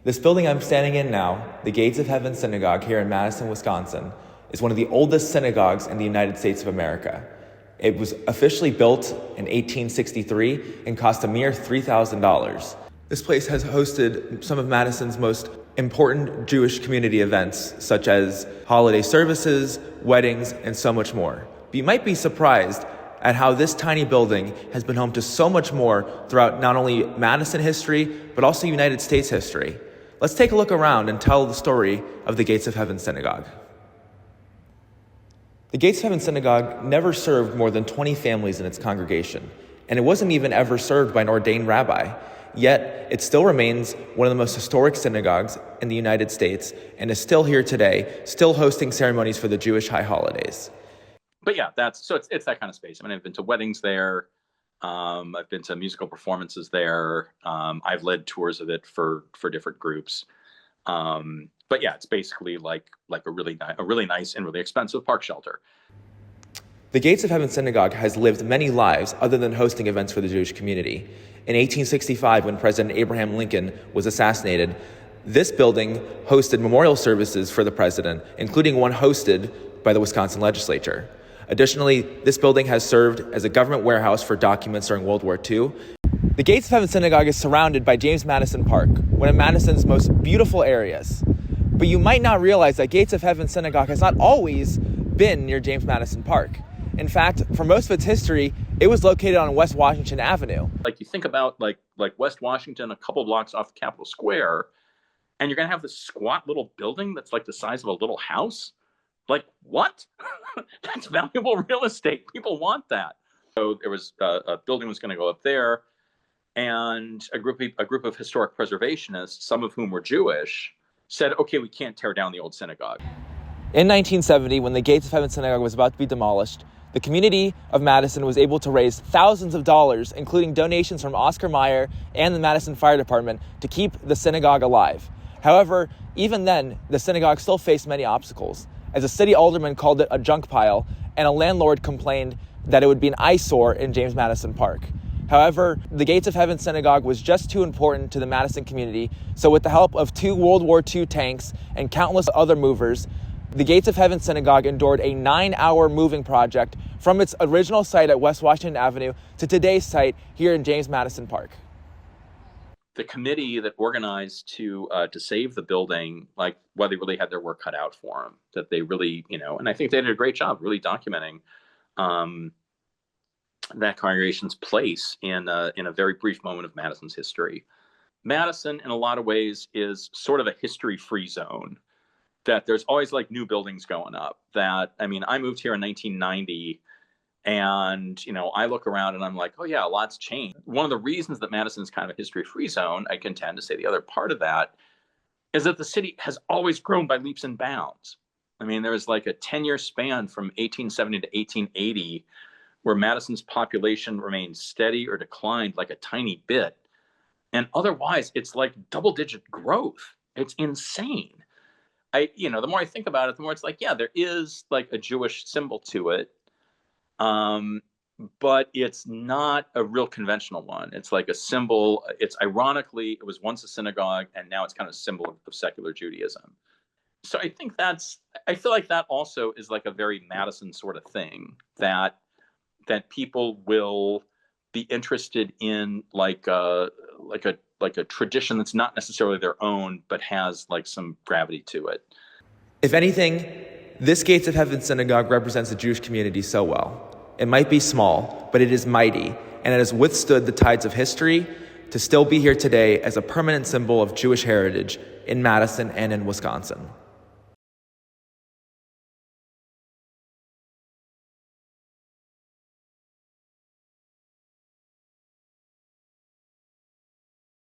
This building I'm standing in now, the Gates of Heaven Synagogue here in Madison, Wisconsin, is one of the oldest synagogues in the United States of America. It was officially built in 1863 and cost a mere $3,000. This place has hosted some of Madison's most important Jewish community events, such as holiday services, weddings, and so much more. But you might be surprised at how this tiny building has been home to so much more throughout not only Madison history, but also United States history. Let's take a look around and tell the story of the Gates of Heaven Synagogue. The Gates of Heaven Synagogue never served more than 20 families in its congregation, and it wasn't even ever served by an ordained rabbi. Yet, it still remains one of the most historic synagogues in the United States and is still here today, still hosting ceremonies for the Jewish high holidays. But yeah, it's that kind of space. I mean, I've been to weddings there. I've been to musical performances there. I've led tours of it for different groups. But yeah, it's basically like a really nice and really expensive park shelter. The Gates of Heaven Synagogue has lived many lives other than hosting events for the Jewish community. In 1865, when President Abraham Lincoln was assassinated, this building hosted memorial services for the president, including one hosted by the Wisconsin legislature. Additionally, this building has served as a government warehouse for documents during World War II. The Gates of Heaven Synagogue is surrounded by James Madison Park, one of Madison's most beautiful areas. But you might not realize that Gates of Heaven Synagogue has not always been near James Madison Park. In fact, for most of its history, it was located on West Washington Avenue. Like you think about like West Washington, a couple blocks off Capitol Square, and you're going to have this squat little building that's like the size of a little house. Like, what? That's valuable real estate. People want that. So there was a building was going to go up there, and a group of historic preservationists, some of whom were Jewish, said, okay, we can't tear down the old synagogue. In 1970, when the Gates of Heaven Synagogue was about to be demolished, the community of Madison was able to raise thousands of dollars, including donations from Oscar Mayer and the Madison Fire Department, to keep the synagogue alive. However, even then, the synagogue still faced many obstacles, as a city alderman called it a junk pile, and a landlord complained that it would be an eyesore in James Madison Park. However, the Gates of Heaven Synagogue was just too important to the Madison community, so with the help of 2 World War II tanks and countless other movers, the Gates of Heaven Synagogue endured a 9-hour moving project from its original site at West Washington Avenue to today's site here in James Madison Park. The committee that organized to save the building, they really had their work cut out for them. That they really, and I think they did a great job really documenting that congregation's place in a very brief moment of Madison's history. Madison, in a lot of ways, is sort of a history-free zone. That there's always new buildings going up. I moved here in 1990. And, I look around and I'm like, oh yeah, a lot's changed. One of the reasons that Madison's kind of a history-free zone, I contend to say the other part of that, is that the city has always grown by leaps and bounds. There was a 10-year span from 1870 to 1880 where Madison's population remained steady or declined a tiny bit. And otherwise, it's double-digit growth. It's insane. The more I think about it, the more it's there is a Jewish symbol to it. But it's not a real conventional one. It's a symbol. It's ironically, it was once a synagogue and now it's kind of a symbol of secular Judaism. So I think I feel like that also is a very Madison sort of thing that people will be interested in a tradition that's not necessarily their own, but has some gravity to it. If anything, this Gates of Heaven Synagogue represents the Jewish community so well. It might be small, but it is mighty, and it has withstood the tides of history to still be here today as a permanent symbol of Jewish heritage in Madison and in Wisconsin.